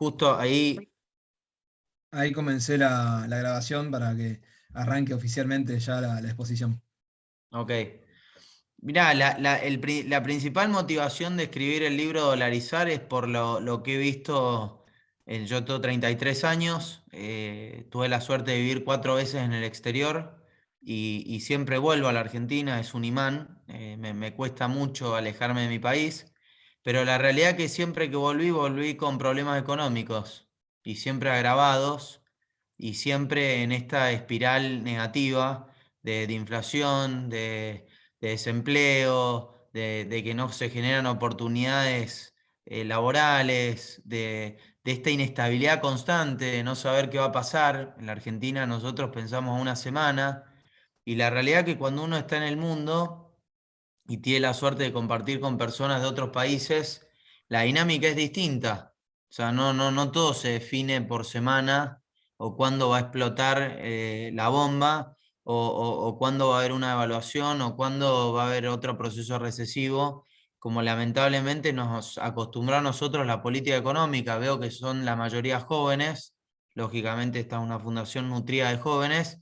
Justo ahí, Ahí comencé la grabación para que arranque oficialmente ya la exposición. ok. Mirá, la principal motivación de escribir el libro Dolarizar es por lo que he visto. Yo tengo 33 años, tuve la suerte de vivir 4 veces en el exterior y siempre vuelvo a la Argentina, es un imán. Me cuesta mucho alejarme de mi país, pero la realidad es que siempre que volví con problemas económicos y siempre agravados y siempre en esta espiral negativa de inflación, de desempleo, de que no se generan oportunidades laborales, de esta inestabilidad constante, de no saber qué va a pasar. En la Argentina nosotros pensamos una semana y la realidad es que cuando uno está en el mundo y tiene la suerte de compartir con personas de otros países, la dinámica es distinta. O sea, no todo se define por semana o cuándo va a explotar la bomba o cuándo va a haber una evaluación o cuándo va a haber otro proceso recesivo, como lamentablemente nos acostumbró a nosotros la política económica. Veo que son la mayoría jóvenes, lógicamente esta es una fundación nutrida de jóvenes,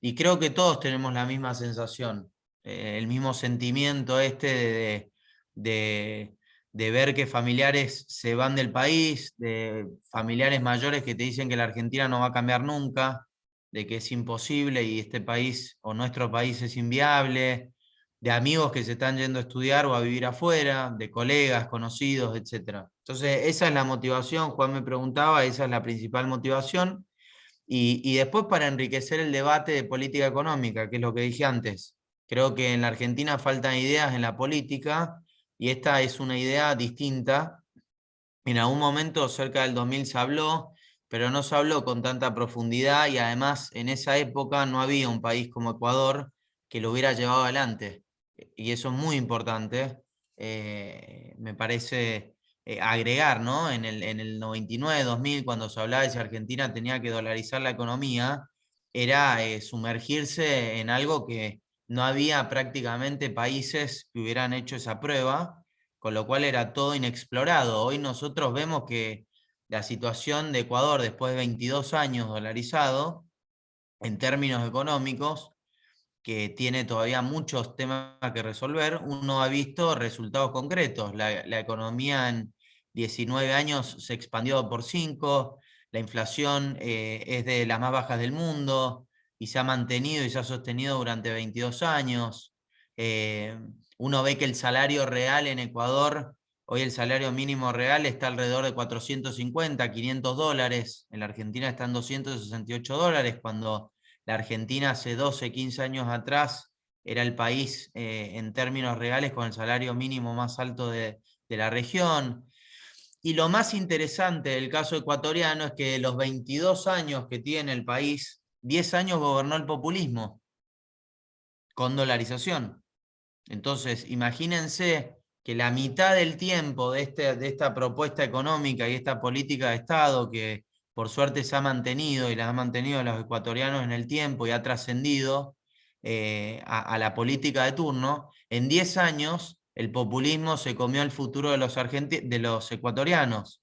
y creo que todos tenemos la misma sensación, el mismo sentimiento de, de ver que familiares se van del país, de familiares mayores que te dicen que la Argentina no va a cambiar nunca, de que es imposible y este país o nuestro país es inviable, de amigos que se están yendo a estudiar o a vivir afuera, de colegas, conocidos, etcétera. Entonces, esa es la motivación. Juan me preguntaba, esa es la principal motivación. Y después para enriquecer el debate de política económica, que es lo que dije antes. Creo que en la Argentina faltan ideas en la política y esta es una idea distinta. En algún momento, cerca del 2000, se habló, pero no se habló con tanta profundidad y además en esa época no había un país como Ecuador que lo hubiera llevado adelante. Y eso es muy importante. Me parece agregar, ¿no? En el 99, 2000, cuando se hablaba de si Argentina tenía que dolarizar la economía, era sumergirse en algo que no había prácticamente países que hubieran hecho esa prueba, con lo cual era todo inexplorado. Hoy nosotros vemos que la situación de Ecuador después de 22 años dolarizado, en términos económicos, que tiene todavía muchos temas que resolver, uno ha visto resultados concretos. La economía en 19 años se expandió por 5, la inflación es de las más bajas del mundo y se ha mantenido y se ha sostenido durante 22 años. Eh, Uno ve que el salario real en Ecuador, hoy el salario mínimo real está alrededor de 450, 500 dólares. En la Argentina están 268 dólares, cuando la Argentina hace 12, 15 años atrás era el país en términos reales con el salario mínimo más alto de la región. Y lo más interesante del caso ecuatoriano es que de los 22 años que tiene el país, 10 años gobernó el populismo con dolarización. Entonces, imagínense que la mitad del tiempo de esta propuesta económica y esta política de Estado que por suerte se ha mantenido y la han mantenido los ecuatorianos en el tiempo y ha trascendido a la política de turno, en 10 años el populismo se comió el futuro de los ecuatorianos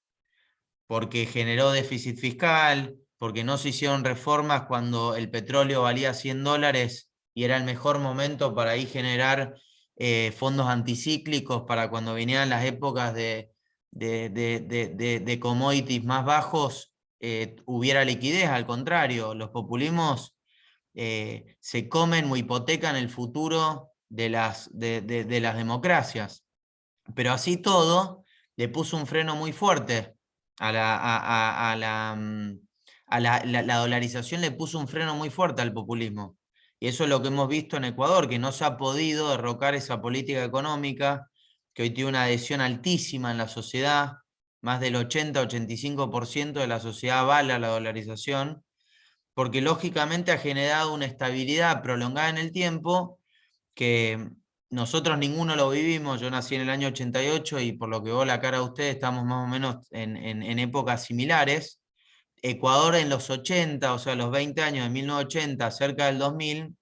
porque generó déficit fiscal, porque no se hicieron reformas cuando el petróleo valía 100 dólares y era el mejor momento para ahí generar fondos anticíclicos para cuando vinieran las épocas de commodities más bajos, hubiera liquidez. Al contrario, los populismos se comen o hipotecan el futuro de las democracias. Pero así todo, le puso un freno muy fuerte a la dolarización, le puso un freno muy fuerte al populismo. Y eso es lo que hemos visto en Ecuador, que no se ha podido derrocar esa política económica, que hoy tiene una adhesión altísima en la sociedad, más del 80-85% de la sociedad avala la dolarización, porque lógicamente ha generado una estabilidad prolongada en el tiempo que nosotros ninguno lo vivimos. Yo nací en el año 88 y por lo que veo la cara de ustedes estamos más o menos en épocas similares. Ecuador en los 80, o sea, los 20 años de 1980, cerca del 2000,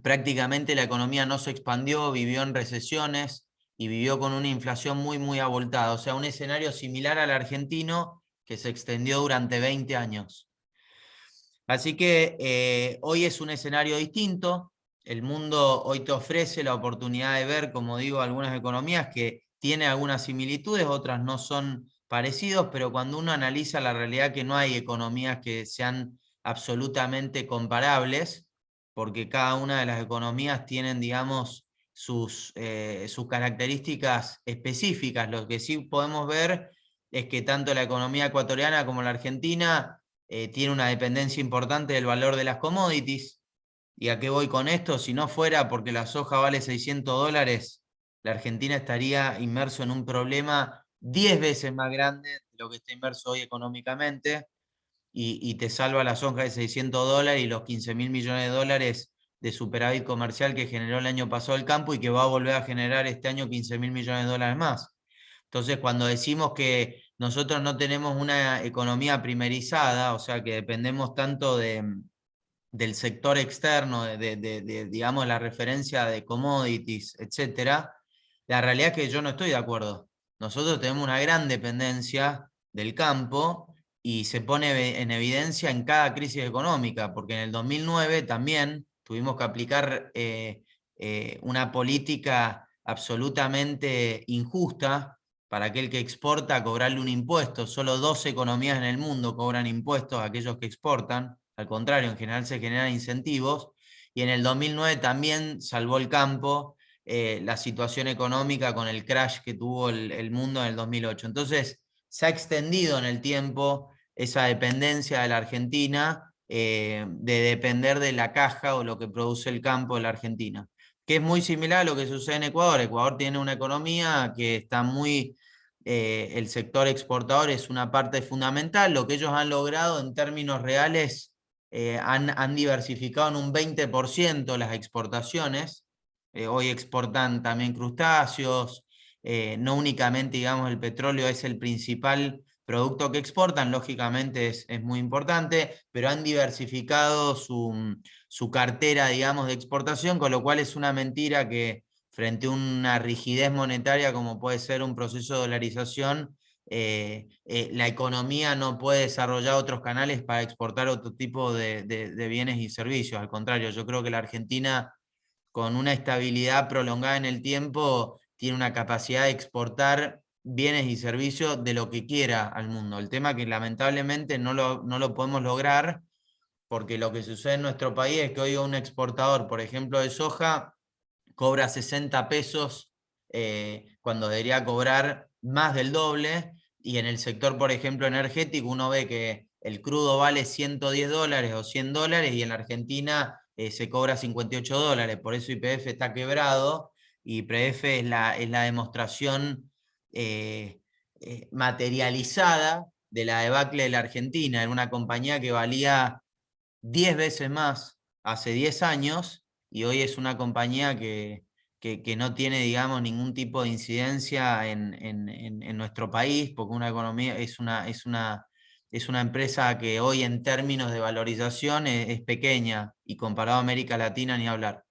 prácticamente la economía no se expandió, vivió en recesiones y vivió con una inflación muy, muy abultada. O sea, un escenario similar al argentino, que se extendió durante 20 años. Así que hoy es un escenario distinto. El mundo hoy te ofrece la oportunidad de ver, como digo, algunas economías que tienen algunas similitudes, otras no son parecidos, pero cuando uno analiza la realidad que no hay economías que sean absolutamente comparables, porque cada una de las economías tienen, digamos, sus características específicas. Lo que sí podemos ver es que tanto la economía ecuatoriana como la argentina tiene una dependencia importante del valor de las commodities. ¿Y a qué voy con esto? Si no fuera porque la soja vale $600, la Argentina estaría inmerso en un problema 10 veces más grande de lo que está inmerso hoy económicamente, y te salva la soja de $600 y los 15.000 millones de dólares de superávit comercial que generó el año pasado el campo y que va a volver a generar este año 15.000 millones de dólares más. Entonces, cuando decimos que nosotros no tenemos una economía primerizada, o sea, que dependemos tanto del sector externo, digamos, la referencia de commodities, etcétera, la realidad es que yo no estoy de acuerdo. Nosotros tenemos una gran dependencia del campo y se pone en evidencia en cada crisis económica, porque en el 2009 también tuvimos que aplicar una política absolutamente injusta para aquel que exporta, cobrarle un impuesto. Solo 12 economías en el mundo cobran impuestos a aquellos que exportan. Al contrario, en general se generan incentivos. Y en el 2009 también salvó el campo la situación económica con el crash que tuvo el mundo en el 2008. Entonces, se ha extendido en el tiempo esa dependencia de la Argentina, de depender de la caja o lo que produce el campo de la Argentina, que es muy similar a lo que sucede en Ecuador. Ecuador tiene una economía que está muy el sector exportador es una parte fundamental. Lo que ellos han logrado en términos reales, han diversificado en un 20% las exportaciones. Hoy exportan también crustáceos, no únicamente, digamos, el petróleo es el principal producto que exportan, lógicamente es muy importante, pero han diversificado su cartera, digamos, de exportación, con lo cual es una mentira que frente a una rigidez monetaria como puede ser un proceso de dolarización, la economía no puede desarrollar otros canales para exportar otro tipo de bienes y servicios. Al contrario, yo creo que la Argentina, con una estabilidad prolongada en el tiempo, tiene una capacidad de exportar bienes y servicios de lo que quiera al mundo. El tema que lamentablemente no lo podemos lograr, porque lo que sucede en nuestro país es que hoy un exportador, por ejemplo, de soja, cobra 60 pesos cuando debería cobrar más del doble, y en el sector, por ejemplo, energético, uno ve que el crudo vale $110 o $100 y en la Argentina se cobra $58. Por eso YPF está quebrado, y YPF es la demostración eh, materializada de la debacle de la Argentina. Era una compañía que valía 10 veces más hace 10 años y hoy es una compañía que no tiene, digamos, ningún tipo de incidencia en nuestro país, porque una economía es una empresa que hoy en términos de valorización es pequeña, y comparado a América Latina ni hablar.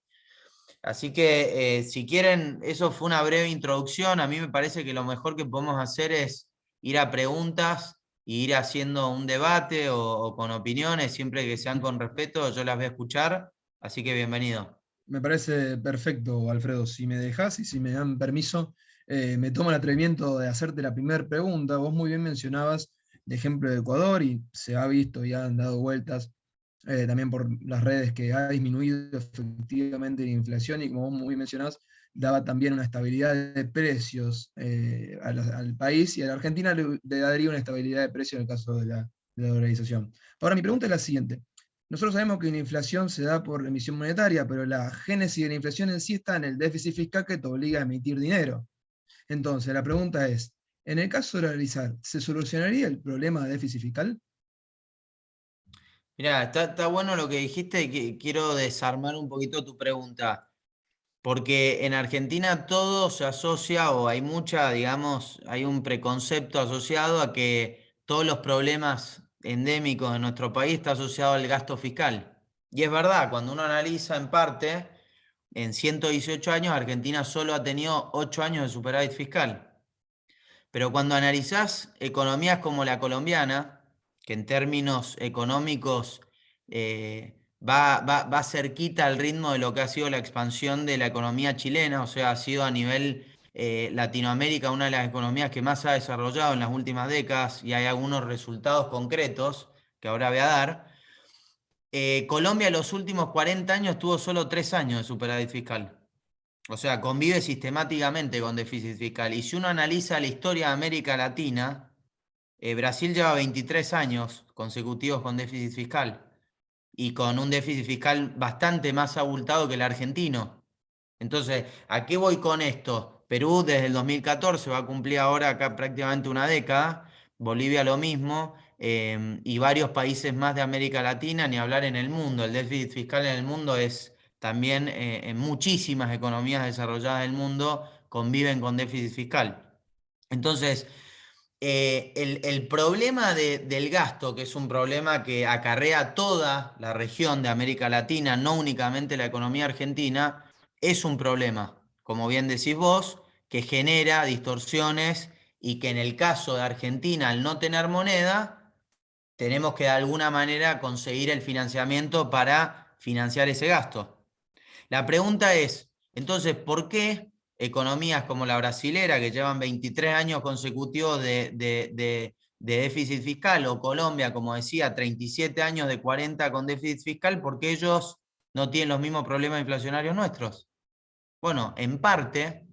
Así que si quieren, eso fue una breve introducción. A mí me parece que lo mejor que podemos hacer es ir a preguntas y ir haciendo un debate o con opiniones, siempre que sean con respeto, yo las voy a escuchar. Así que bienvenido. Me parece perfecto, Alfredo. Si me dejas y si me dan permiso, me tomo el atrevimiento de hacerte la primera pregunta. Vos muy bien mencionabas de ejemplo de Ecuador y se ha visto y han dado vueltas también por las redes que ha disminuido efectivamente la inflación y como vos muy bien mencionabas, daba también una estabilidad de precios al país, y a la Argentina le daría una estabilidad de precios en el caso de la dolarización. Ahora, mi pregunta es la siguiente. Nosotros sabemos que la inflación se da por la emisión monetaria, pero la génesis de la inflación en sí está en el déficit fiscal que te obliga a emitir dinero. Entonces, la pregunta es, en el caso de dolarizar, ¿se solucionaría el problema de déficit fiscal? Mirá, está bueno lo que dijiste, que quiero desarmar un poquito tu pregunta, porque en Argentina todo se asocia, o hay mucha, digamos, hay un preconcepto asociado a que todos los problemas endémicos de nuestro país está asociado al gasto fiscal. Y es verdad, cuando uno analiza en parte, en 118 años, Argentina solo ha tenido 8 años de superávit fiscal. Pero cuando analizás economías como la colombiana, que en términos económicos va cerquita al ritmo de lo que ha sido la expansión de la economía chilena, o sea, ha sido a nivel Latinoamérica una de las economías que más ha desarrollado en las últimas décadas y hay algunos resultados concretos que ahora voy a dar. Colombia en los últimos 40 años tuvo solo 3 años de superávit fiscal. O sea, convive sistemáticamente con déficit fiscal. Y si uno analiza la historia de América Latina, Brasil lleva 23 años consecutivos con déficit fiscal y con un déficit fiscal bastante más abultado que el argentino. Entonces, ¿a qué voy con esto? Perú desde el 2014 va a cumplir ahora acá prácticamente una década, Bolivia lo mismo, y varios países más de América Latina, ni hablar en el mundo. El déficit fiscal en el mundo es también en muchísimas economías desarrolladas del mundo conviven con déficit fiscal. Entonces, el problema del gasto, que es un problema que acarrea toda la región de América Latina, no únicamente la economía argentina, es un problema, como bien decís vos, que genera distorsiones y que en el caso de Argentina, al no tener moneda, tenemos que de alguna manera conseguir el financiamiento para financiar ese gasto. La pregunta es, entonces, ¿por qué economías como la brasilera, que llevan 23 años consecutivos de déficit fiscal, o Colombia, como decía, 37 años de 40 con déficit fiscal, por qué ellos no tienen los mismos problemas inflacionarios nuestros? Bueno, en parte,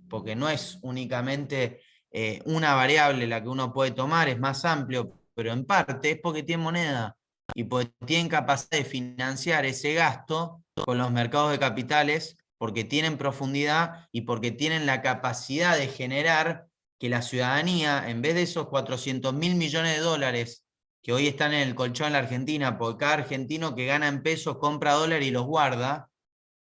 porque no es únicamente una variable la que uno puede tomar, es más amplio, pero en parte es porque tienen moneda y porque tienen capacidad de financiar ese gasto con los mercados de capitales, porque tienen profundidad y porque tienen la capacidad de generar que la ciudadanía, en vez de esos 400.000 millones de dólares que hoy están en el colchón en la Argentina, porque cada argentino que gana en pesos compra dólares y los guarda,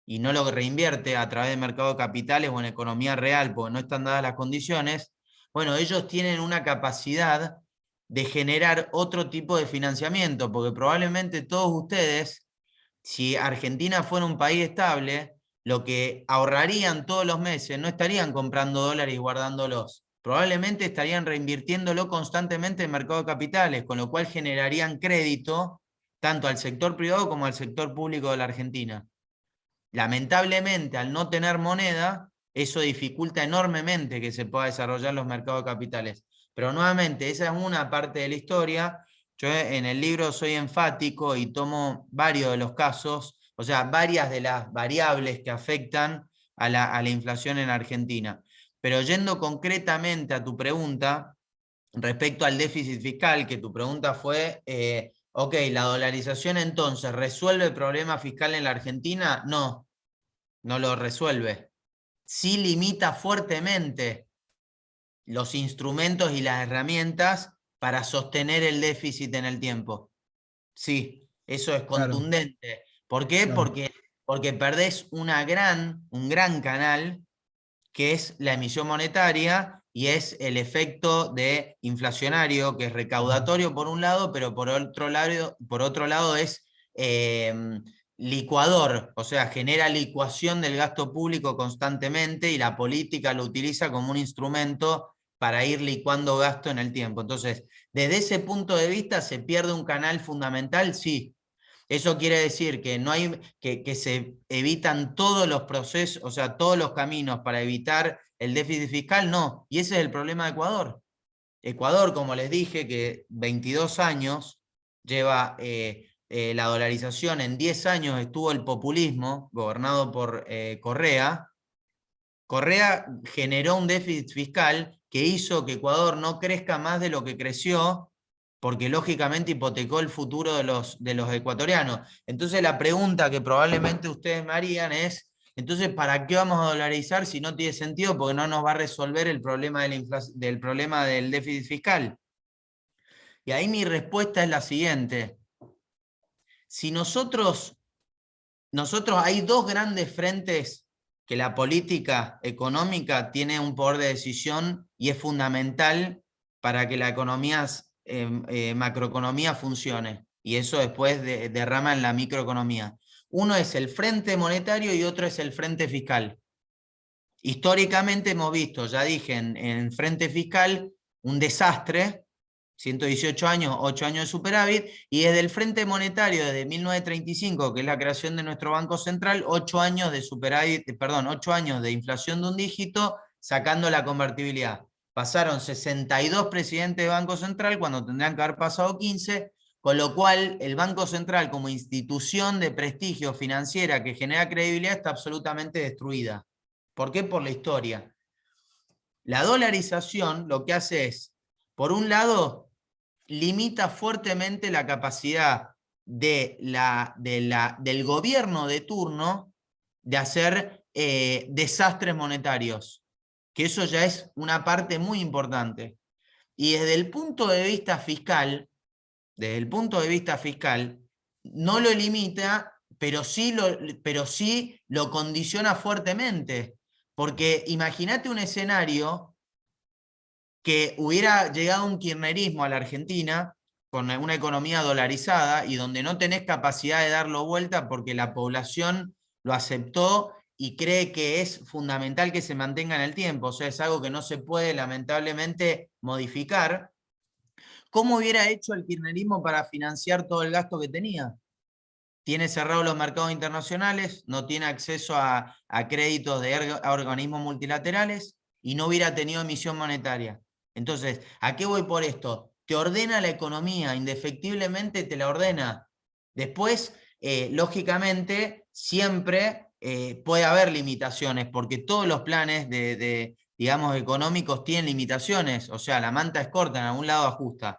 y no lo reinvierte a través del mercado de capitales o en economía real, porque no están dadas las condiciones, bueno, ellos tienen una capacidad de generar otro tipo de financiamiento, porque probablemente todos ustedes, si Argentina fuera un país estable, lo que ahorrarían todos los meses no estarían comprando dólares y guardándolos. Probablemente estarían reinvirtiéndolo constantemente en el mercado de capitales, con lo cual generarían crédito tanto al sector privado como al sector público de la Argentina. Lamentablemente, al no tener moneda, eso dificulta enormemente que se pueda desarrollar los mercados de capitales. Pero nuevamente, esa es una parte de la historia. Yo en el libro soy enfático y tomo varios de los casos, o sea, varias de las variables que afectan a la inflación en Argentina. Pero yendo concretamente a tu pregunta, respecto al déficit fiscal, que tu pregunta fue, ok, ¿la dolarización entonces resuelve el problema fiscal en la Argentina? No, no lo resuelve. Sí limita fuertemente los instrumentos y las herramientas para sostener el déficit en el tiempo. Sí, eso es Claro, contundente. ¿Por qué? claro. Porque perdés un gran canal que es la emisión monetaria y es el efecto de inflacionario, que es recaudatorio por un lado, pero por otro lado es licuador, o sea, genera licuación del gasto público constantemente y la política lo utiliza como un instrumento para ir licuando gasto en el tiempo. Entonces, desde ese punto de vista, ¿se pierde un canal fundamental? Sí. Eso quiere decir que no hay que se evitan todos los procesos, o sea, todos los caminos para evitar el déficit fiscal, no. Y ese es el problema de Ecuador. Ecuador, como les dije, que 22 años lleva la dolarización, en 10 años estuvo el populismo, gobernado por Correa. Correa generó un déficit fiscal que hizo que Ecuador no crezca más de lo que creció, porque lógicamente hipotecó el futuro de los ecuatorianos. Entonces la pregunta que probablemente ustedes me harían es, entonces, ¿para qué vamos a dolarizar si no tiene sentido? Porque no nos va a resolver el problema del problema del déficit fiscal. Y ahí mi respuesta es la siguiente. Si nosotros hay dos grandes frentes que la política económica tiene un poder de decisión y es fundamental para que la economía, macroeconomía funcione. Y eso después derrama en la microeconomía. Uno es el frente monetario y otro es el frente fiscal. Históricamente hemos visto, ya dije, en frente fiscal, un desastre, 118 años, 8 años de superávit, y desde el frente monetario, desde 1935, que es la creación de nuestro Banco Central, 8 años de superávit, perdón, 8 años de inflación de un dígito, sacando la convertibilidad. Pasaron 62 presidentes de Banco Central cuando tendrían que haber pasado 15, con lo cual el Banco Central como institución de prestigio financiera que genera credibilidad está absolutamente destruida. ¿Por qué? Por la historia. La dolarización lo que hace es, por un lado, limita fuertemente la capacidad del gobierno de turno de hacer desastres monetarios, que eso ya es una parte muy importante. Y desde el punto de vista fiscal, no lo limita, pero sí lo condiciona fuertemente. Porque imagínate un escenario que hubiera llegado un kirchnerismo a la Argentina con una economía dolarizada y donde no tenés capacidad de darlo vuelta porque la población lo aceptó y cree que es fundamental que se mantenga en el tiempo, o sea, es algo que no se puede lamentablemente modificar. ¿Cómo hubiera hecho el kirchnerismo para financiar todo el gasto que tenía? Tiene cerrados los mercados internacionales, no tiene acceso a créditos a organismos multilaterales y no hubiera tenido emisión monetaria. Entonces, ¿a qué voy por esto? Te ordena la economía, indefectiblemente te la ordena. Después, lógicamente, siempre puede haber limitaciones, porque todos los planes digamos, económicos tienen limitaciones. O sea, la manta es corta, en algún lado ajusta.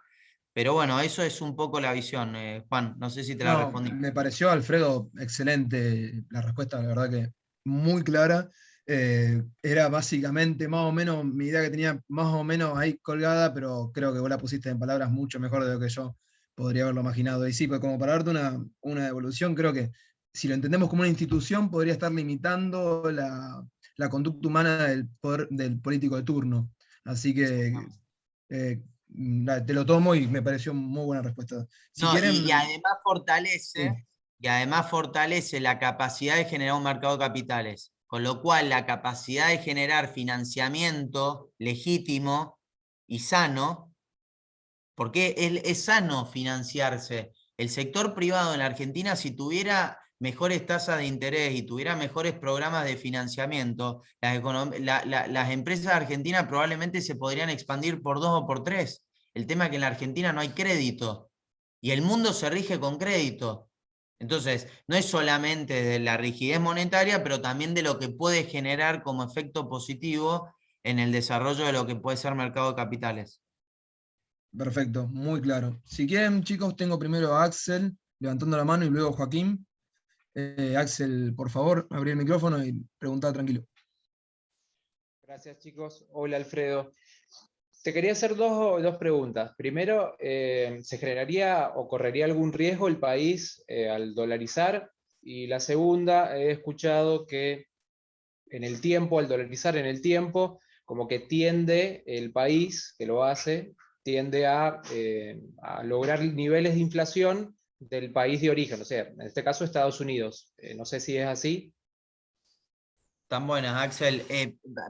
Pero bueno, eso es un poco la visión, Juan. No sé si te la No, respondí. me pareció, Alfredo, excelente la respuesta, la verdad que muy clara. Era básicamente más o menos mi idea que tenía más o menos ahí colgada, pero creo que vos la pusiste en palabras mucho mejor de lo que yo podría haberlo imaginado. Y sí, pues como para darte una evolución, creo que si lo entendemos como una institución, podría estar limitando la conducta humana del poder del político de turno. Así que te lo tomo y me pareció muy buena respuesta. Si No, y quieren, además sí. fortalece la capacidad de generar un mercado de capitales. Con lo cual, la capacidad de generar financiamiento legítimo y sano, porque es sano financiarse. El sector privado en la Argentina, si tuviera mejores tasas de interés y tuviera mejores programas de financiamiento, las empresas argentinas probablemente se podrían expandir por 2 o por 3. El tema es que en la Argentina no hay crédito y el mundo se rige con crédito. Entonces, no es solamente de la rigidez monetaria, pero también de lo que puede generar como efecto positivo en el desarrollo de lo que puede ser mercado de capitales. Perfecto, muy claro. Si quieren, chicos, tengo primero a Axel levantando la mano y luego Joaquín. Axel, por favor, abrí el micrófono y preguntá tranquilo. Gracias, chicos. Hola, Alfredo. Te quería hacer dos preguntas. Primero, ¿se generaría o correría algún riesgo el país al dolarizar? Y la segunda, he escuchado que en el tiempo, al dolarizar en el tiempo, como que tiende el país que lo hace, tiende a lograr niveles de inflación del país de origen, o sea, en este caso Estados Unidos. No sé si es así. Tan buenas, Axel.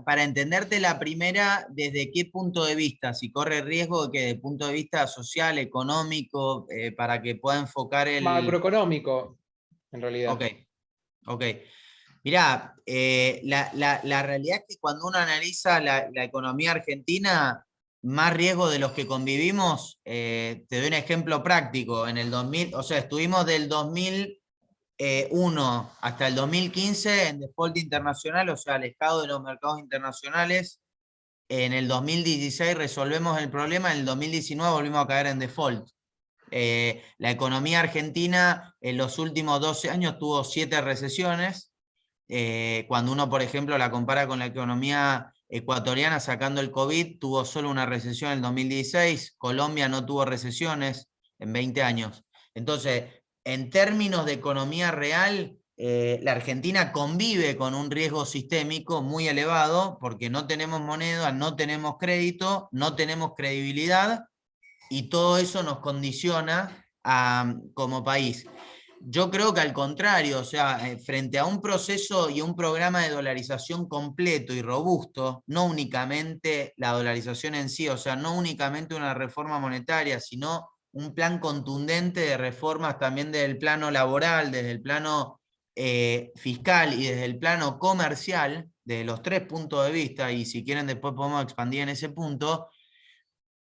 Para entenderte la primera, ¿desde qué punto de vista? Si corre riesgo de que desde el punto de vista social, económico, para que pueda enfocar el... Macroeconómico, en Ok, realidad. ok. Mirá, la realidad es que cuando uno analiza la economía argentina, más riesgo de los que convivimos, te doy un ejemplo práctico. En el 2000, o sea, estuvimos del 2001 hasta el 2015 en default internacional, o sea, alejado de los mercados internacionales. En el 2016 resolvemos el problema, en el 2019 volvimos a caer en default. La economía argentina en los últimos 12 años tuvo 7 recesiones. Cuando uno, por ejemplo, la compara con la economía ecuatoriana sacando el COVID, tuvo solo una recesión en el 2016. Colombia no tuvo recesiones en 20 años. Entonces, en términos de economía real, la Argentina convive con un riesgo sistémico muy elevado porque no tenemos moneda, no tenemos crédito, no tenemos credibilidad y todo eso nos condiciona como país. Yo creo que al contrario, o sea, frente a un proceso y un programa de dolarización completo y robusto, no únicamente la dolarización en sí, o sea, no únicamente una reforma monetaria, sino un plan contundente de reformas también desde el plano laboral, desde el plano fiscal y desde el plano comercial, desde los tres puntos de vista, y si quieren después podemos expandir en ese punto,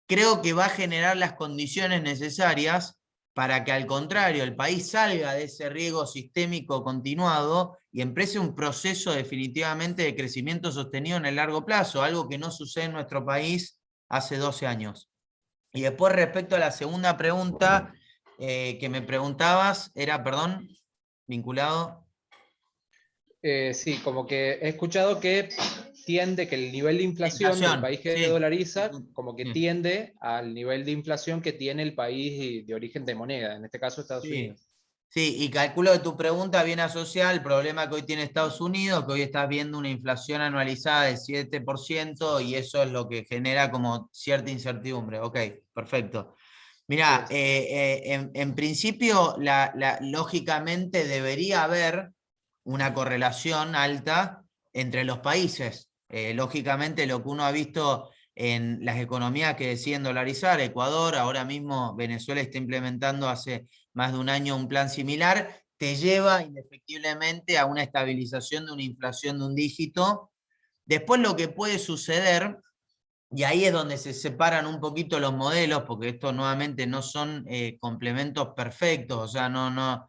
creo que va a generar las condiciones necesarias para que al contrario el país salga de ese riesgo sistémico continuado y empiece un proceso definitivamente de crecimiento sostenido en el largo plazo, algo que no sucede en nuestro país hace 12 años. Y después respecto a la segunda pregunta que me preguntabas, era, perdón, vinculado. Sí, como que he escuchado que tiende que el nivel de inflación del país que Sí, dolariza, como que sí. tiende al nivel de inflación que tiene el país de origen de moneda, en este caso Estados Sí. Unidos. Sí, y calculo que tu pregunta viene asociada al problema que hoy tiene Estados Unidos, que hoy estás viendo una inflación anualizada de 7% y eso es lo que genera como cierta incertidumbre. Ok, perfecto. Mirá, Sí. en principio, lógicamente debería haber una correlación alta entre los países. Lógicamente, lo que uno ha visto en las economías que deciden dolarizar, Ecuador, ahora mismo Venezuela está implementando hace más de un año un plan similar, te lleva indefectiblemente a una estabilización de una inflación de un dígito. Después lo que puede suceder, y ahí es donde se separan un poquito los modelos, porque estos nuevamente no son complementos perfectos, o sea, no,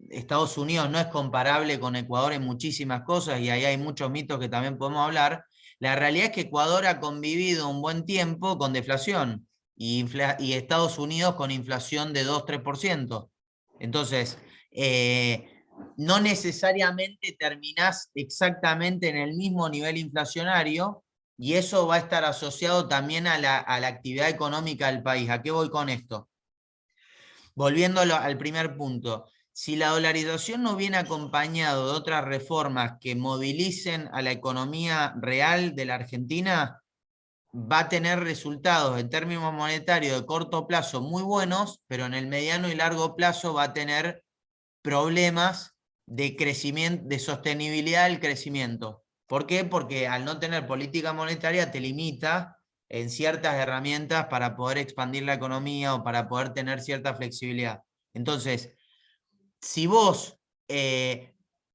Estados Unidos no es comparable con Ecuador en muchísimas cosas y ahí hay muchos mitos que también podemos hablar. La realidad es que Ecuador ha convivido un buen tiempo con deflación y Estados Unidos con inflación de 2-3%. Entonces, no necesariamente terminás exactamente en el mismo nivel inflacionario y eso va a estar asociado también a la actividad económica del país. ¿A qué voy con esto? Volviendo al primer punto, si la dolarización no viene acompañado de otras reformas que movilicen a la economía real de la Argentina, va a tener resultados en términos monetarios de corto plazo muy buenos, pero en el mediano y largo plazo va a tener problemas de crecimiento, de sostenibilidad del crecimiento. ¿Por qué? Porque al no tener política monetaria te limita en ciertas herramientas para poder expandir la economía o para poder tener cierta flexibilidad. Entonces, si vos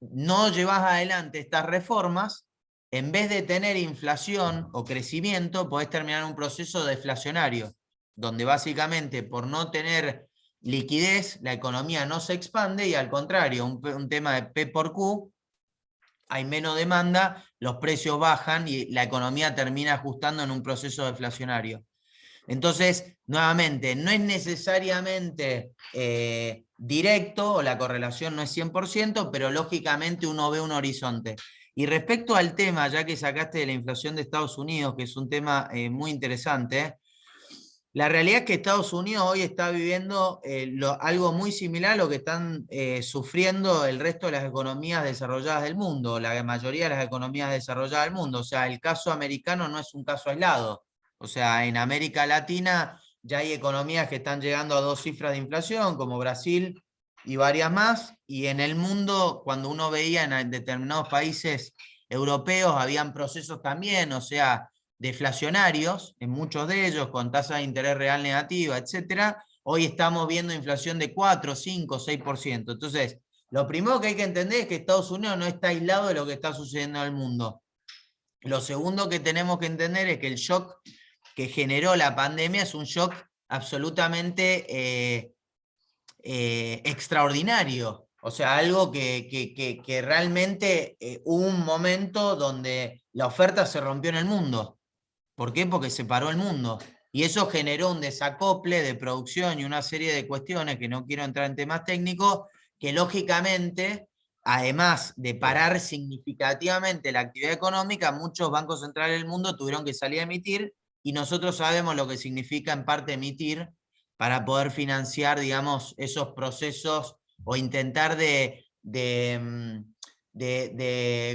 no llevas adelante estas reformas, en vez de tener inflación o crecimiento, podés terminar un proceso deflacionario, donde básicamente por no tener liquidez, la economía no se expande y al contrario, un tema de P por Q, hay menos demanda, los precios bajan y la economía termina ajustando en un proceso deflacionario. Entonces, nuevamente, no es necesariamente directo, o la correlación no es 100%, pero lógicamente uno ve un horizonte. Y respecto al tema, ya que sacaste de la inflación de Estados Unidos, que es un tema muy interesante, la realidad es que Estados Unidos hoy está viviendo algo muy similar a lo que están sufriendo el resto de las economías desarrolladas del mundo, la mayoría de las economías desarrolladas del mundo. O sea, el caso americano no es un caso aislado. O sea, en América Latina ya hay economías que están llegando a 2 cifras de inflación, como Brasil y varias más. Y en el mundo, cuando uno veía en determinados países europeos, habían procesos también, o sea, deflacionarios, en muchos de ellos, con tasas de interés real negativa, etcétera. Hoy estamos viendo inflación de 4, 5, 6%. Entonces, lo primero que hay que entender es que Estados Unidos no está aislado de lo que está sucediendo en el mundo. Lo segundo que tenemos que entender es que el shock que generó la pandemia es un shock absolutamente extraordinario. O sea, algo que realmente hubo un momento donde la oferta se rompió en el mundo. ¿Por qué? Porque se paró el mundo. Y eso generó un desacople de producción y una serie de cuestiones que no quiero entrar en temas técnicos, que lógicamente, además de parar significativamente la actividad económica, muchos bancos centrales del mundo tuvieron que salir a emitir y nosotros sabemos lo que significa en parte emitir para poder financiar, digamos, esos procesos o intentar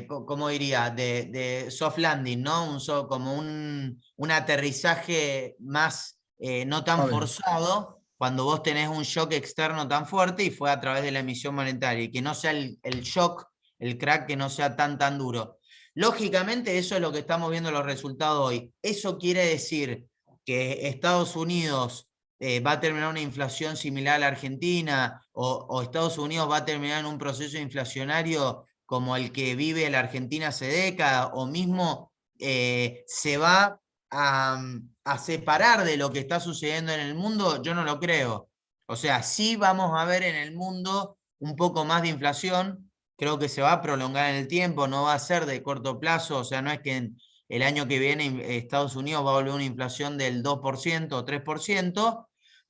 ¿cómo diría? De soft landing, ¿no? Como un aterrizaje más no tan Suave. forzado cuando vos tenés un shock externo tan fuerte y fue a través de la emisión monetaria, y que no sea el shock, el crack, que no sea tan duro. Lógicamente eso es lo que estamos viendo los resultados hoy. Eso quiere decir que Estados Unidos va a terminar una inflación similar a la Argentina, o Estados Unidos va a terminar en un proceso inflacionario como el que vive la Argentina hace décadas, o mismo se va a separar de lo que está sucediendo en el mundo. Yo no lo creo. O sea, sí vamos a ver en el mundo un poco más de inflación. Creo que se va a prolongar en el tiempo, no va a ser de corto plazo. O sea, no es que el año que viene Estados Unidos va a volver a una inflación del 2% o 3%,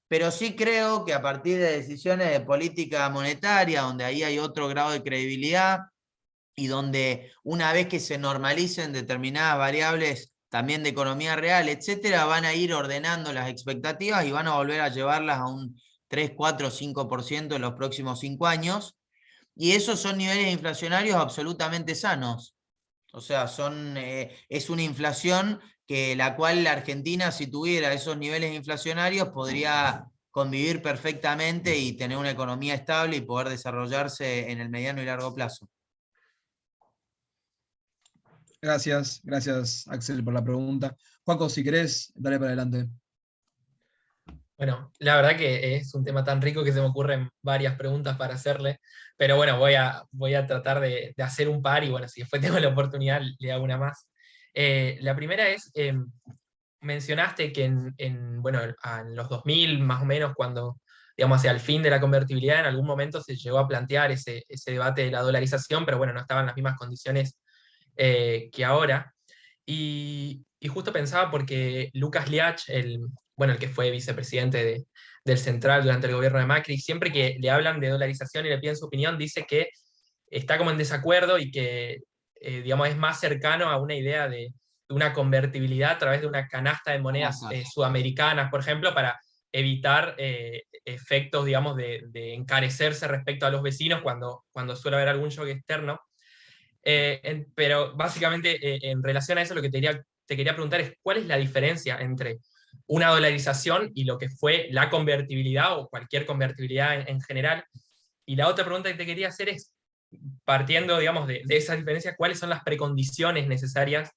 pero sí creo que a partir de decisiones de política monetaria, donde ahí hay otro grado de credibilidad, y donde una vez que se normalicen determinadas variables también de economía real, etcétera, van a ir ordenando las expectativas y van a volver a llevarlas a un 3, 4, 5% en los próximos 5 años. Y esos son niveles inflacionarios absolutamente sanos. O sea, es una inflación que la cual la Argentina, si tuviera esos niveles inflacionarios, podría convivir perfectamente y tener una economía estable y poder desarrollarse en el mediano y largo plazo. Gracias, gracias Axel por la pregunta. Juaco, si querés, dale para adelante. Bueno, la verdad que es un tema tan rico que se me ocurren varias preguntas para hacerle, pero bueno, voy a tratar de hacer un par y bueno, si después tengo la oportunidad le hago una más. La primera es, mencionaste que bueno, en los 2000 más o menos, cuando, digamos, hacia el fin de la convertibilidad, en algún momento se llegó a plantear ese debate de la dolarización, pero bueno, no estaban las mismas condiciones que ahora. Y justo pensaba porque Lucas Liach, bueno, el que fue vicepresidente del Central durante el gobierno de Macri, siempre que le hablan de dolarización y le piden su opinión, dice que está como en desacuerdo y que, digamos, es más cercano a una idea de una convertibilidad a través de una canasta de monedas sudamericanas, por ejemplo, para evitar efectos, digamos, de encarecerse respecto a los vecinos cuando suele haber algún shock externo. Pero básicamente, en relación a eso, lo que te quería preguntar es cuál es la diferencia entre una dolarización y lo que fue la convertibilidad o cualquier convertibilidad en general. Y la otra pregunta que te quería hacer es, partiendo, digamos, de esa diferencia, ¿cuáles son las precondiciones necesarias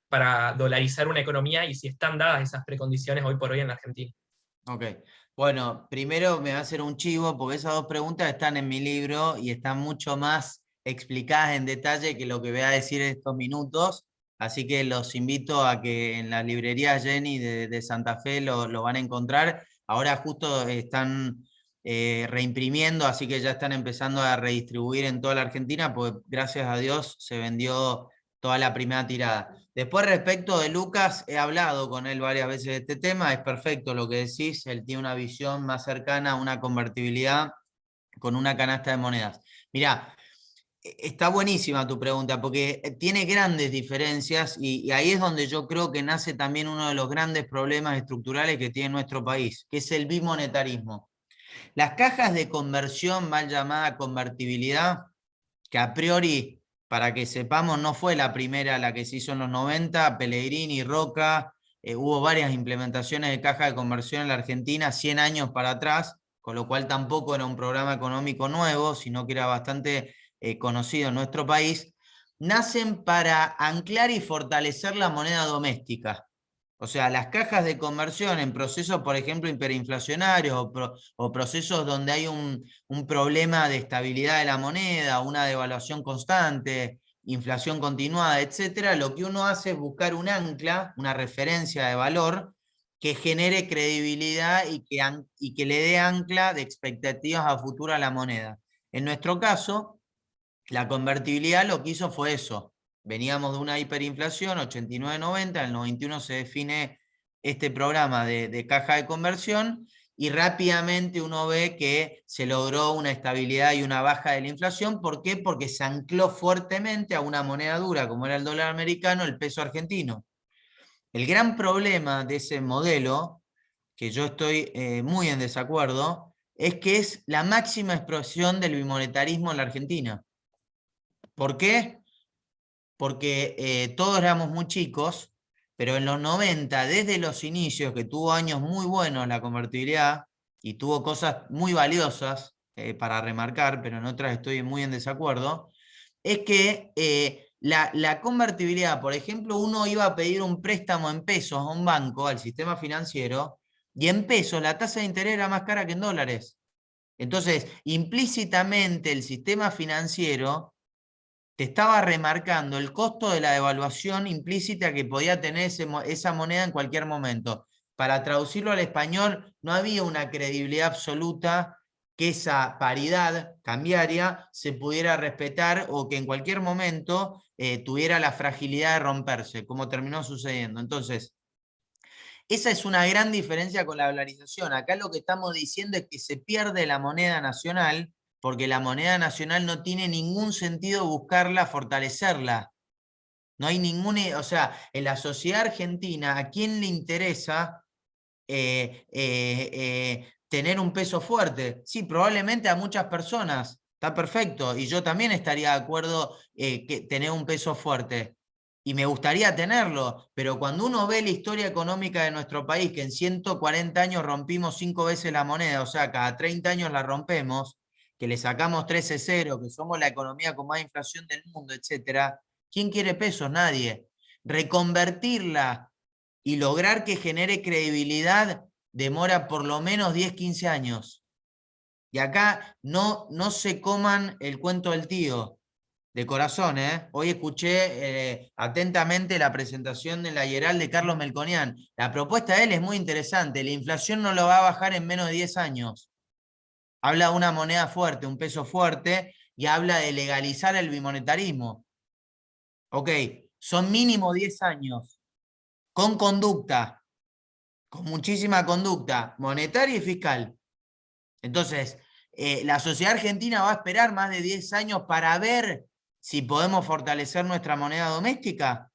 para dolarizar una economía y si están dadas esas precondiciones hoy por hoy en la Argentina? Ok. Bueno, primero me va a hacer un chivo porque esas dos preguntas están en mi libro y están mucho más explicadas en detalle que lo que voy a decir en estos minutos. Así que los invito a que en la librería Jenny de Santa Fe lo van a encontrar. Ahora justo están reimprimiendo, así que ya están empezando a redistribuir en toda la Argentina, porque gracias a Dios se vendió toda la primera tirada. Después, respecto de Lucas, he hablado con él varias veces de este tema, es perfecto lo que decís, él tiene una visión más cercana a una convertibilidad con una canasta de monedas. Mirá, está buenísima tu pregunta, porque tiene grandes diferencias y ahí es donde yo creo que nace también uno de los grandes problemas estructurales que tiene nuestro país, que es el bimonetarismo. Las cajas de conversión, mal llamada convertibilidad, que a priori, para que sepamos, no fue la primera la que se hizo en los 90, Pellegrini, Roca, hubo varias implementaciones de caja de conversión en la Argentina 100 años para atrás, con lo cual tampoco era un programa económico nuevo, sino que era bastante conocido en nuestro país, nacen para anclar y fortalecer la moneda doméstica. O sea, las cajas de conversión en procesos, por ejemplo, hiperinflacionarios o procesos donde hay un problema de estabilidad de la moneda, una devaluación constante, inflación continuada, etcétera, lo que uno hace es buscar un ancla, una referencia de valor que genere credibilidad y que le dé ancla de expectativas a futuro a la moneda. En nuestro caso, la convertibilidad lo que hizo fue eso. Veníamos de una hiperinflación, 89-90, en el 91 se define este programa de caja de conversión y rápidamente uno ve que se logró una estabilidad y una baja de la inflación. ¿Por qué? Porque se ancló fuertemente a una moneda dura como era el dólar americano, el peso argentino. El gran problema de ese modelo, que yo estoy muy en desacuerdo, es que es la máxima expresión del bimonetarismo en la Argentina. ¿Por qué? Porque todos éramos muy chicos, pero en los 90, desde los inicios, que tuvo años muy buenos la convertibilidad, y tuvo cosas muy valiosas para remarcar, pero en otras estoy muy en desacuerdo, es que la convertibilidad, por ejemplo, uno iba a pedir un préstamo en pesos a un banco, al sistema financiero, y en pesos la tasa de interés era más cara que en dólares. Entonces, implícitamente el sistema financiero te estaba remarcando el costo de la devaluación implícita que podía tener esa moneda en cualquier momento. Para traducirlo al español, no había una credibilidad absoluta que esa paridad cambiaria se pudiera respetar o que en cualquier momento tuviera la fragilidad de romperse, como terminó sucediendo. Entonces, esa es una gran diferencia con la dolarización. Acá lo que estamos diciendo es que se pierde la moneda nacional, porque la moneda nacional no tiene ningún sentido buscarla, fortalecerla. No hay ningún, o sea, en la sociedad argentina, ¿a quién le interesa tener un peso fuerte? Sí, probablemente a muchas personas, está perfecto, y yo también estaría de acuerdo que tener un peso fuerte. Y me gustaría tenerlo, pero cuando uno ve la historia económica de nuestro país, que en 140 años rompimos 5 veces la moneda, o sea, cada 30 años la rompemos, que le sacamos 13-0, que somos la economía con más inflación del mundo, etcétera, ¿quién quiere pesos? Nadie. Reconvertirla y lograr que genere credibilidad demora por lo menos 10-15 años. Y acá no se coman el cuento del tío. De corazón, ¿eh? Hoy escuché atentamente la presentación de la Yeral de Carlos Melconian. La propuesta de él es muy interesante. La inflación no lo va a bajar en menos de 10 años. Habla de una moneda fuerte, un peso fuerte, y habla de legalizar el bimonetarismo. Ok, son mínimo 10 años, con conducta, con muchísima conducta monetaria y fiscal. Entonces, la sociedad argentina va a esperar más de 10 años para ver si podemos fortalecer nuestra moneda doméstica.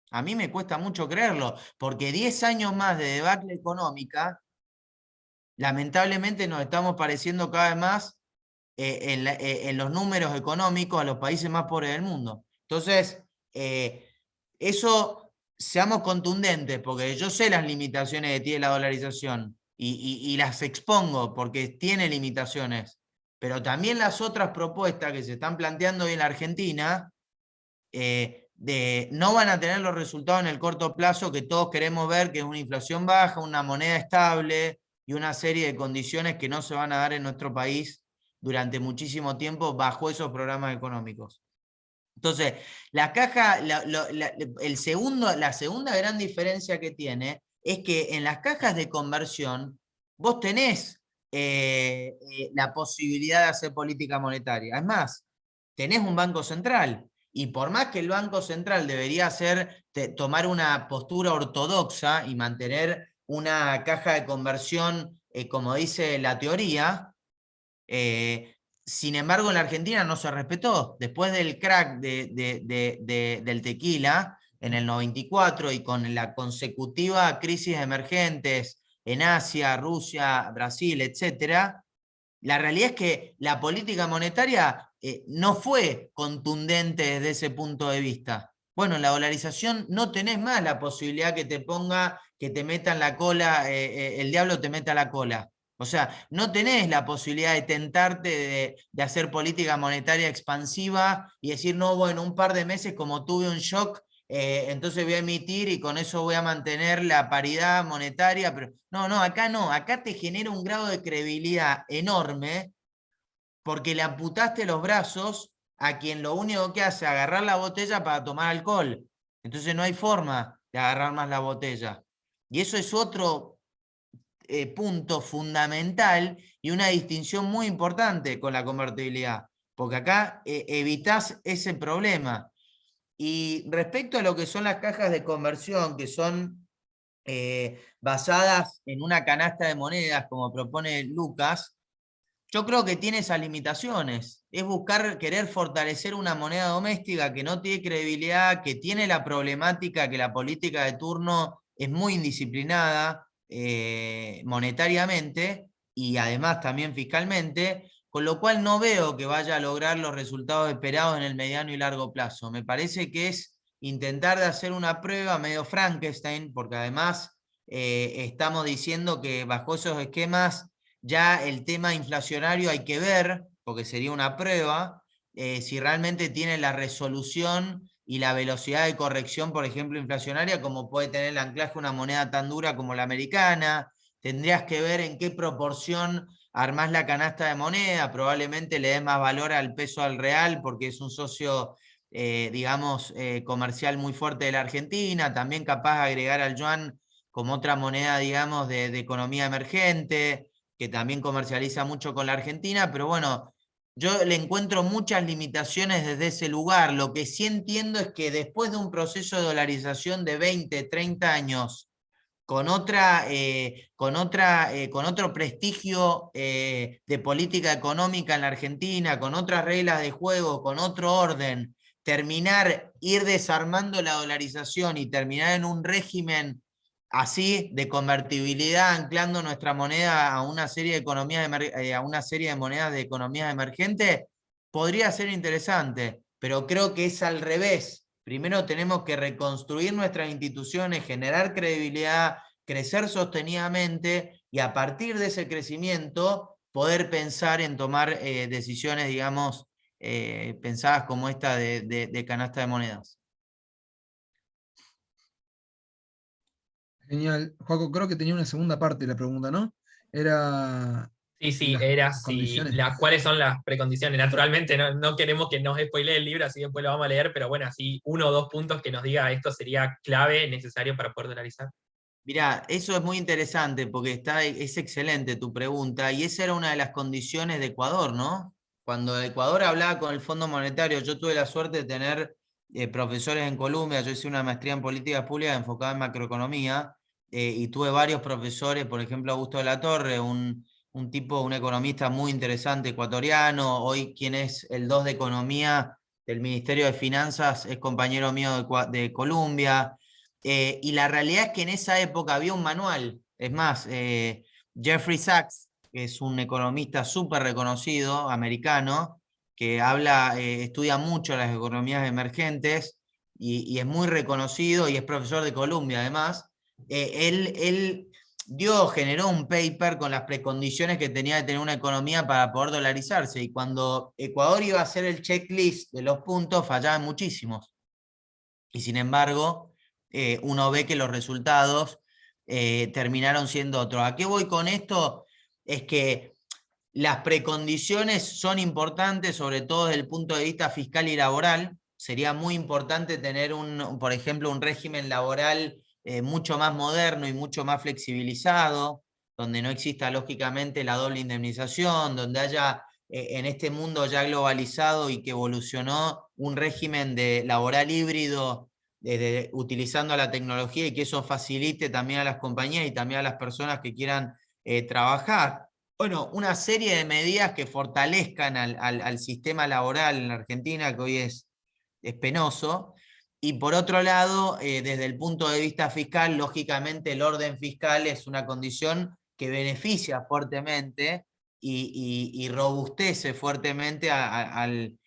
A mí me cuesta mucho creerlo, porque 10 años más de debacle económica, lamentablemente nos estamos pareciendo cada vez más en los números económicos a los países más pobres del mundo. Entonces, eso, seamos contundentes, porque yo sé las limitaciones que tiene la dolarización y las expongo porque tiene limitaciones, pero también las otras propuestas que se están planteando hoy en la Argentina no van a tener los resultados en el corto plazo que todos queremos ver, que es una inflación baja, una moneda estable y una serie de condiciones que no se van a dar en nuestro país durante muchísimo tiempo bajo esos programas económicos. Entonces, la caja, la segunda gran diferencia que tiene es que en las cajas de conversión vos tenés la posibilidad de hacer política monetaria. Es más, tenés un banco central. Y por más que el Banco Central debería tomar una postura ortodoxa y mantener una caja de conversión, como dice la teoría, sin embargo, en la Argentina no se respetó. Después del crack del tequila en el 94 y con la consecutiva crisis emergentes en Asia, Rusia, Brasil, etc., la realidad es que la política monetaria no fue contundente desde ese punto de vista. Bueno, en la dolarización no tenés más la posibilidad que te ponga, que te metan la cola, el diablo te meta la cola. O sea, no tenés la posibilidad de tentarte de hacer política monetaria expansiva y decir, no, bueno, un par de meses como tuve un shock, entonces voy a emitir y con eso voy a mantener la paridad monetaria. Pero no, acá te genera un grado de credibilidad enorme porque le amputaste los brazos a quien lo único que hace es agarrar la botella para tomar alcohol. Entonces no hay forma de agarrar más la botella. Y eso es otro punto fundamental y una distinción muy importante con la convertibilidad, porque acá evitás ese problema. Y respecto a lo que son las cajas de conversión, que son basadas en una canasta de monedas, como propone Lucas, yo creo que tiene esas limitaciones. Es querer fortalecer una moneda doméstica que no tiene credibilidad, que tiene la problemática que la política de turno es muy indisciplinada monetariamente y además también fiscalmente, con lo cual no veo que vaya a lograr los resultados esperados en el mediano y largo plazo. Me parece que es intentar de hacer una prueba medio Frankenstein, porque además estamos diciendo que bajo esos esquemas Ya el tema inflacionario hay que ver, porque sería una prueba, si realmente tiene la resolución y la velocidad de corrección, por ejemplo, inflacionaria, como puede tener el anclaje una moneda tan dura como la americana. Tendrías que ver en qué proporción armás la canasta de moneda, probablemente le des más valor al peso al real, porque es un socio, digamos, comercial muy fuerte de la Argentina, también capaz de agregar al yuan como otra moneda, digamos, de economía emergente, que también comercializa mucho con la Argentina, pero bueno, yo le encuentro muchas limitaciones desde ese lugar. Lo que sí entiendo es que después de un proceso de dolarización de 20, 30 años, con otro prestigio de política económica en la Argentina, con otras reglas de juego, con otro orden, ir desarmando la dolarización y terminar en un régimen así de convertibilidad, anclando nuestra moneda a una serie de a una serie de monedas de economías emergentes, podría ser interesante, pero creo que es al revés. Primero tenemos que reconstruir nuestras instituciones, generar credibilidad, crecer sostenidamente y a partir de ese crecimiento poder pensar en tomar decisiones, digamos, pensadas como esta de canasta de monedas. Genial. Joaco, creo que tenía una segunda parte de la pregunta, ¿no? Era Sí, las era si condiciones. cuáles son las precondiciones. Naturalmente no queremos que nos spoilee el libro, así después lo vamos a leer, pero bueno, así 1 o 2 puntos que nos diga esto sería clave, necesario para poder dolarizar. Mirá, eso es muy interesante porque es excelente tu pregunta y esa era una de las condiciones de Ecuador, ¿no? Cuando Ecuador hablaba con el Fondo Monetario, yo tuve la suerte de tener profesores en Colombia, yo hice una maestría en políticas públicas enfocada en macroeconomía y tuve varios profesores, por ejemplo Augusto de la Torre, un economista muy interesante ecuatoriano, hoy quien es el 2 de Economía del Ministerio de Finanzas es compañero mío de Colombia. Y la realidad es que en esa época había un manual. Es más, Jeffrey Sachs, que es un economista súper reconocido, americano, que estudia mucho las economías emergentes y es muy reconocido y es profesor de Columbia además. Él generó un paper con las precondiciones que tenía de tener una economía para poder dolarizarse y cuando Ecuador iba a hacer el checklist de los puntos fallaban muchísimos. Y sin embargo, uno ve que los resultados terminaron siendo otros. ¿A qué voy con esto? Es que las precondiciones son importantes, sobre todo desde el punto de vista fiscal y laboral. Sería muy importante tener, por ejemplo, un régimen laboral mucho más moderno y mucho más flexibilizado, donde no exista lógicamente la doble indemnización, donde haya en este mundo ya globalizado y que evolucionó un régimen laboral híbrido utilizando la tecnología y que eso facilite también a las compañías y también a las personas que quieran trabajar. Bueno, una serie de medidas que fortalezcan al sistema laboral en la Argentina, que hoy es penoso. Y por otro lado, desde el punto de vista fiscal, lógicamente el orden fiscal es una condición que beneficia fuertemente y robustece fuertemente al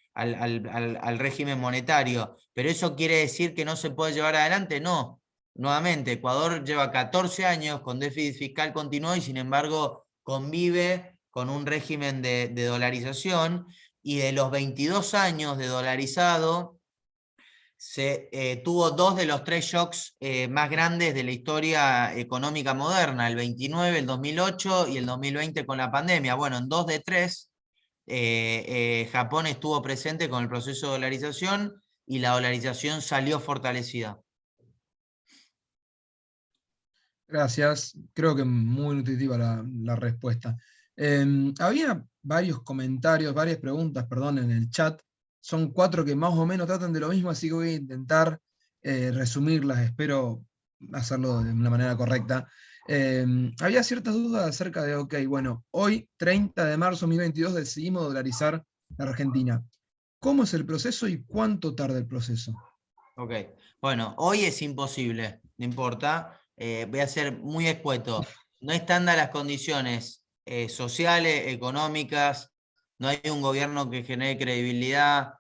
régimen monetario. Pero eso quiere decir que no se puede llevar adelante, no. Nuevamente, Ecuador lleva 14 años con déficit fiscal continuo y sin embargo convive con un régimen de dolarización y de los 22 años de dolarizado tuvo 2 de los 3 shocks más grandes de la historia económica moderna, el 29, el 2008 y el 2020 con la pandemia. Bueno, en 2 de 3 Japón estuvo presente con el proceso de dolarización y la dolarización salió fortalecida. Gracias, creo que muy nutritiva la respuesta. Había varios comentarios, varias preguntas, perdón, en el chat. Son 4 que más o menos tratan de lo mismo, así que voy a intentar resumirlas, espero hacerlo de una manera correcta. Había ciertas dudas acerca de, ok, bueno, hoy, 30 de marzo de 2022, decidimos dolarizar la Argentina. ¿Cómo es el proceso y cuánto tarda el proceso? Ok, bueno, hoy es imposible, no importa. Voy a ser muy escueto. No están dadas las condiciones sociales, económicas, no hay un gobierno que genere credibilidad.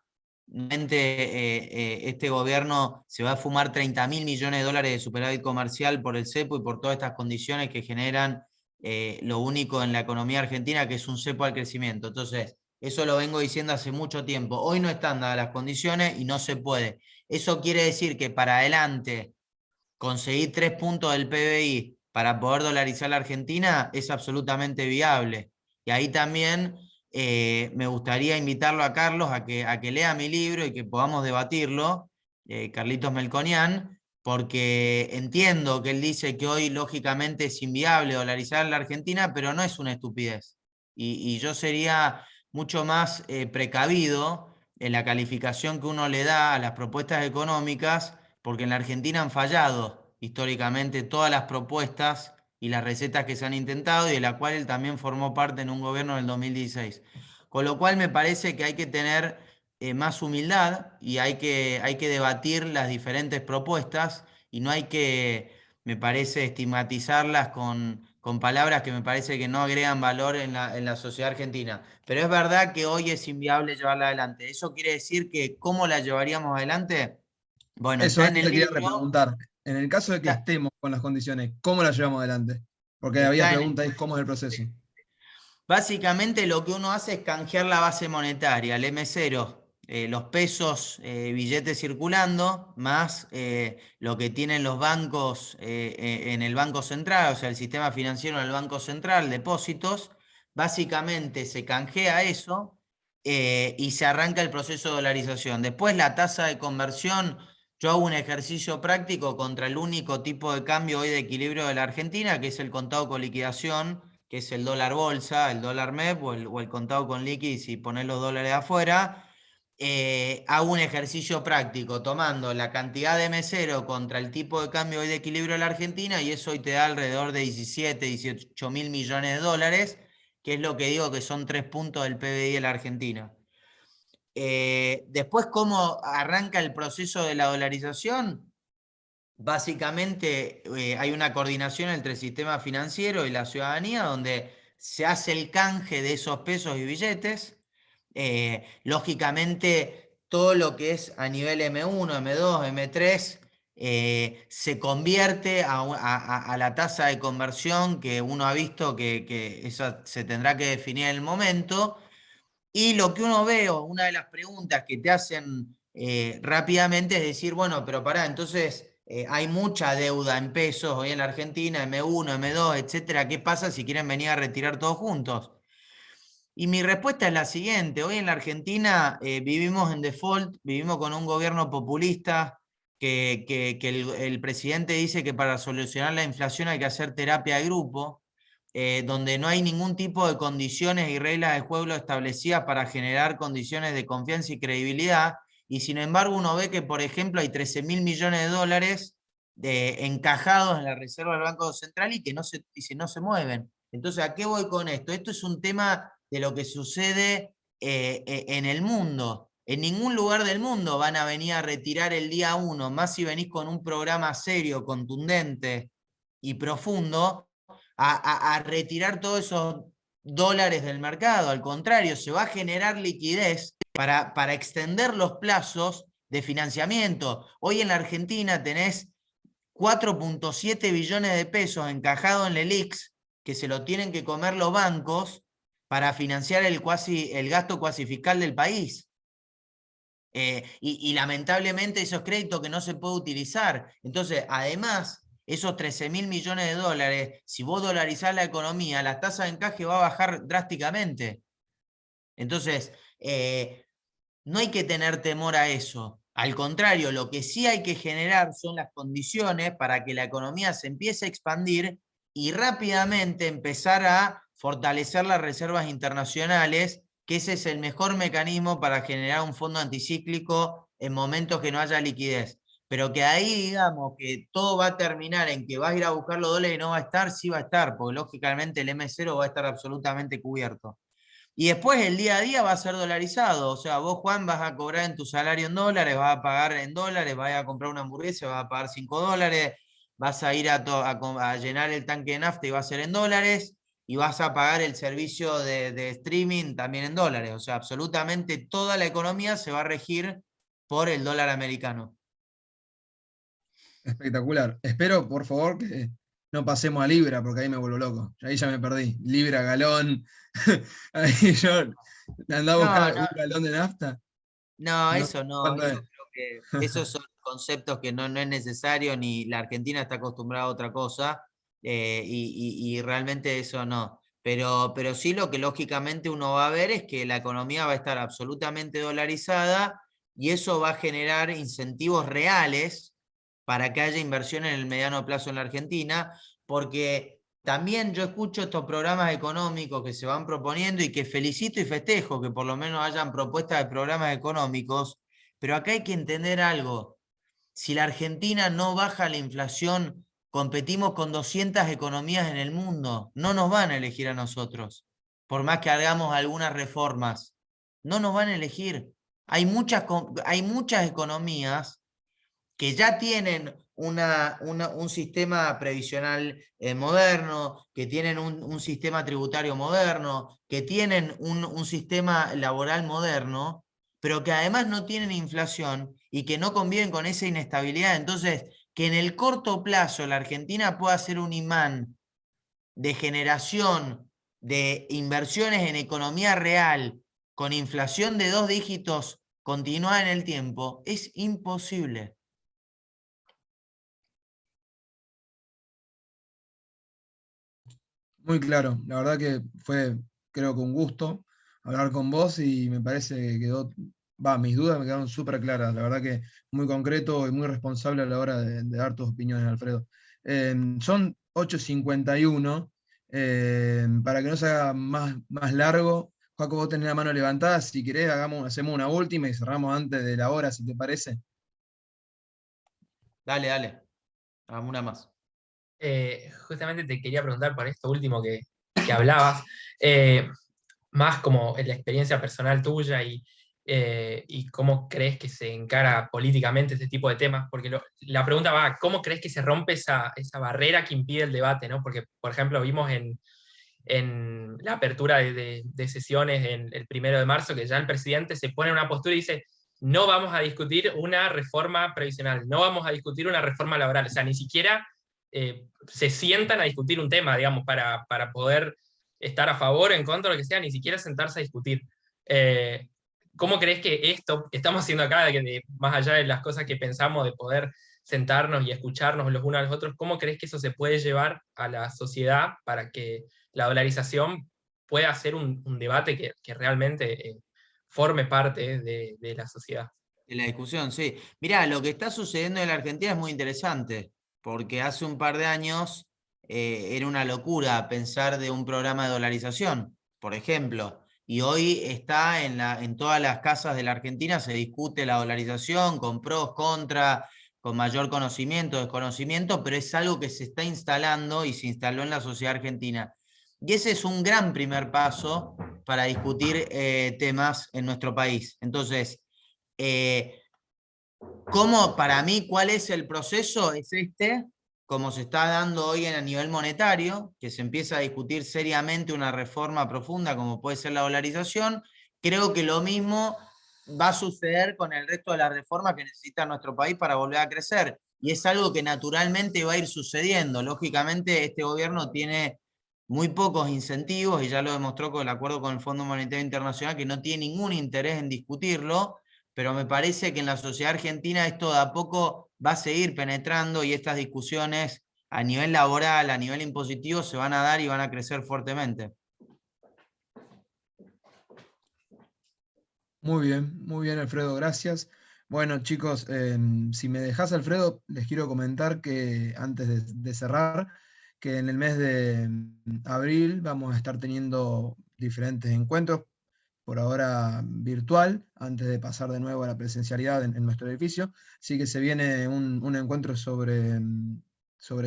Este gobierno se va a fumar 30.000 millones de dólares de superávit comercial por el cepo y por todas estas condiciones que generan lo único en la economía argentina que es un cepo al crecimiento. Entonces, eso lo vengo diciendo hace mucho tiempo. Hoy no están dadas las condiciones y no se puede. Eso quiere decir que para adelante conseguir 3 puntos del PBI para poder dolarizar la Argentina es absolutamente viable. Y ahí también me gustaría invitarlo a Carlos a que lea mi libro y que podamos debatirlo, Carlitos Melconian, porque entiendo que él dice que hoy lógicamente es inviable dolarizar la Argentina, pero no es una estupidez. Y yo sería mucho más precavido en la calificación que uno le da a las propuestas económicas, porque en la Argentina han fallado históricamente todas las propuestas y las recetas que se han intentado y de la cual él también formó parte en un gobierno en el 2016. Con lo cual me parece que hay que tener más humildad y hay que debatir las diferentes propuestas y no hay que, me parece, estigmatizarlas con palabras que me parece que no agregan valor en la sociedad argentina. Pero es verdad que hoy es inviable llevarla adelante. ¿Eso quiere decir que cómo la llevaríamos adelante? Bueno, Eso está en te el quería libro, repreguntar. En el caso de que está, estemos con las condiciones, ¿cómo las llevamos adelante? Porque había está en el- preguntas ahí, ¿cómo es el proceso? Básicamente lo que uno hace es canjear la base monetaria, el M0, los pesos, billetes circulando, más lo que tienen los bancos en el Banco Central, o sea, el sistema financiero en el Banco Central, depósitos. Básicamente se canjea eso y se arranca el proceso de dolarización. Después la tasa de conversión, yo hago un ejercicio práctico contra el único tipo de cambio hoy de equilibrio de la Argentina, que es el contado con liquidación, que es el dólar bolsa, el dólar MEP o el contado con liqui si pones los dólares afuera. Hago un ejercicio práctico tomando la cantidad de M0 contra el tipo de cambio hoy de equilibrio de la Argentina y eso hoy te da alrededor de 17, 18 mil millones de dólares, que es lo que digo que son 3 puntos del PBI de la Argentina. Después, ¿cómo arranca el proceso de la dolarización? Básicamente hay una coordinación entre el sistema financiero y la ciudadanía donde se hace el canje de esos pesos y billetes. Lógicamente, todo lo que es a nivel M1, M2, M3 se convierte a la tasa de conversión que uno ha visto que eso se tendrá que definir en el momento. Y lo que uno ve, o una de las preguntas que te hacen rápidamente es decir, bueno, pero pará, entonces hay mucha deuda en pesos hoy en la Argentina, M1, M2, etcétera. ¿Qué pasa si quieren venir a retirar todos juntos? Y mi respuesta es la siguiente: hoy en la Argentina vivimos en default, vivimos con un gobierno populista que el presidente dice que para solucionar la inflación hay que hacer terapia de grupo, donde no hay ningún tipo de condiciones y reglas de juego establecidas para generar condiciones de confianza y credibilidad. Y sin embargo uno ve que, por ejemplo, hay 13 mil millones de dólares encajados en la reserva del Banco Central y que no se mueven. Entonces, ¿a qué voy con esto? Esto es un tema de lo que sucede en el mundo. En ningún lugar del mundo van a venir a retirar el día 1, más si venís con un programa serio, contundente y profundo, a retirar todos esos dólares del mercado. Al contrario, se va a generar liquidez para extender los plazos de financiamiento. Hoy en la Argentina tenés 4.7 billones de pesos encajados en el IX que se lo tienen que comer los bancos para financiar el gasto cuasi fiscal del país. Y lamentablemente esos créditos que no se puede utilizar. Entonces, además, esos 13 mil millones de dólares, si vos dolarizás la economía, la tasa de encaje va a bajar drásticamente. Entonces, no hay que tener temor a eso. Al contrario, lo que sí hay que generar son las condiciones para que la economía se empiece a expandir y rápidamente empezar a fortalecer las reservas internacionales, que ese es el mejor mecanismo para generar un fondo anticíclico en momentos que no haya liquidez. Pero que ahí digamos que todo va a terminar en que vas a ir a buscar los dólares y no va a estar, sí va a estar, porque lógicamente el M0 va a estar absolutamente cubierto. Y después el día a día va a ser dolarizado. O sea, vos, Juan, vas a cobrar en tu salario en dólares, vas a pagar en dólares, vas a comprar una hamburguesa, vas a pagar 5 dólares, vas a ir a llenar el tanque de nafta y va a ser en dólares, y vas a pagar el servicio de streaming también en dólares. O sea, absolutamente toda la economía se va a regir por el dólar americano. Espectacular. Espero, por favor, que no pasemos a libra, porque ahí me vuelvo loco. Ahí ya me perdí. Libra, galón. Ahí yo andaba a No, buscar un galón de nafta. no, No, eso no, ¿cuánto eso es? creo que esos son conceptos que no es necesario, ni la Argentina está acostumbrada a otra cosa, y realmente eso no. Pero sí lo que lógicamente uno va a ver es que la economía va a estar absolutamente dolarizada y eso va a generar incentivos reales para que haya inversión en el mediano plazo en la Argentina, porque también yo escucho estos programas económicos que se van proponiendo y que felicito y festejo que por lo menos hayan propuestas de programas económicos, pero acá hay que entender algo. Si la Argentina no baja la inflación, competimos con 200 economías en el mundo. No nos van a elegir a nosotros, por más que hagamos algunas reformas. No nos van a elegir. Hay muchas economías que ya tienen un sistema previsional moderno, que tienen un sistema tributario moderno, que tienen un sistema laboral moderno, pero que además no tienen inflación y que no conviven con esa inestabilidad. Entonces, que en el corto plazo la Argentina pueda ser un imán de generación de inversiones en economía real con inflación de 2 dígitos continuada en el tiempo, es imposible. Muy claro. La verdad que fue, creo que un gusto hablar con vos y me parece que quedó, mis dudas me quedaron súper claras. La verdad que muy concreto y muy responsable a la hora de dar tus opiniones, Alfredo. Son 8:51. Para que no se haga más largo, Joaco, vos tenés la mano levantada. Si querés, hacemos una última y cerramos antes de la hora, si te parece. Dale, dale. Hagamos una más. Justamente te quería preguntar por esto último que hablabas, más como en la experiencia personal tuya y cómo crees que se encara políticamente este tipo de temas, porque la pregunta va, ¿cómo crees que se rompe esa barrera que impide el debate? ¿No? Porque, por ejemplo, vimos en la apertura de sesiones el 1 de marzo que ya el presidente se pone en una postura y dice, no vamos a discutir una reforma previsional, no vamos a discutir una reforma laboral, o sea, ni siquiera se sientan a discutir un tema, digamos, para poder estar a favor o en contra, lo que sea, ni siquiera sentarse a discutir. Eh, ¿Cómo crees que esto que estamos haciendo acá, más allá de las cosas que pensamos de poder sentarnos y escucharnos los unos a los otros, cómo crees que eso se puede llevar a la sociedad para que la dolarización pueda ser un debate que realmente forme parte de la sociedad? En la discusión, sí. Mirá, lo que está sucediendo en la Argentina es muy interesante, porque hace un par de años era una locura pensar de un programa de dolarización, por ejemplo, y hoy está en todas las casas de la Argentina, se discute la dolarización con pros, contra, con mayor conocimiento, desconocimiento, pero es algo que se está instalando y se instaló en la sociedad argentina. Y ese es un gran primer paso para discutir temas en nuestro país. Entonces, ¿cómo, para mí, cuál es el proceso? Es como se está dando hoy a nivel monetario, que se empieza a discutir seriamente una reforma profunda como puede ser la dolarización. Creo que lo mismo va a suceder con el resto de las reformas que necesita nuestro país para volver a crecer. Y es algo que naturalmente va a ir sucediendo. Lógicamente, este gobierno tiene muy pocos incentivos, y ya lo demostró con el acuerdo con el Fondo Monetario Internacional, que no tiene ningún interés en discutirlo, pero me parece que en la sociedad argentina esto de a poco va a seguir penetrando y estas discusiones a nivel laboral, a nivel impositivo, se van a dar y van a crecer fuertemente. Muy bien, Alfredo, gracias. Bueno, chicos, si me dejas, Alfredo, les quiero comentar que antes de cerrar, que en el mes de abril vamos a estar teniendo diferentes encuentros, por ahora virtual, antes de pasar de nuevo a la presencialidad en nuestro edificio. Así que se viene un encuentro sobre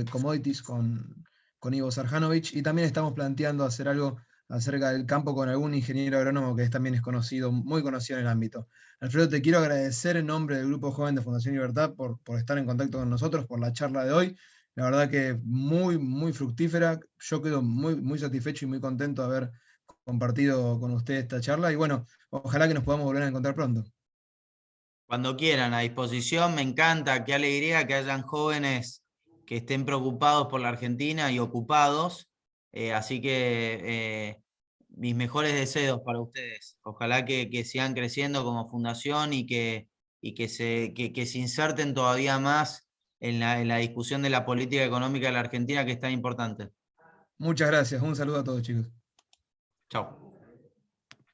commodities con Ivo Sarjanovic, y también estamos planteando hacer algo acerca del campo con algún ingeniero agrónomo que también es conocido, muy conocido en el ámbito. Alfredo, te quiero agradecer en nombre del Grupo Joven de Fundación Libertad por estar en contacto con nosotros, por la charla de hoy. La verdad que muy fructífera. Yo quedo muy satisfecho y muy contento de haber compartido con usted esta charla. Y bueno, ojalá que nos podamos volver a encontrar pronto. Cuando quieran, a disposición, me encanta, qué alegría que hayan jóvenes que estén preocupados por la Argentina y ocupados. Así que mis mejores deseos para ustedes. Ojalá que sigan creciendo como fundación y que se inserten todavía más en la discusión de la política económica de la Argentina, que es tan importante. Muchas gracias. Un saludo a todos, chicos. Chao.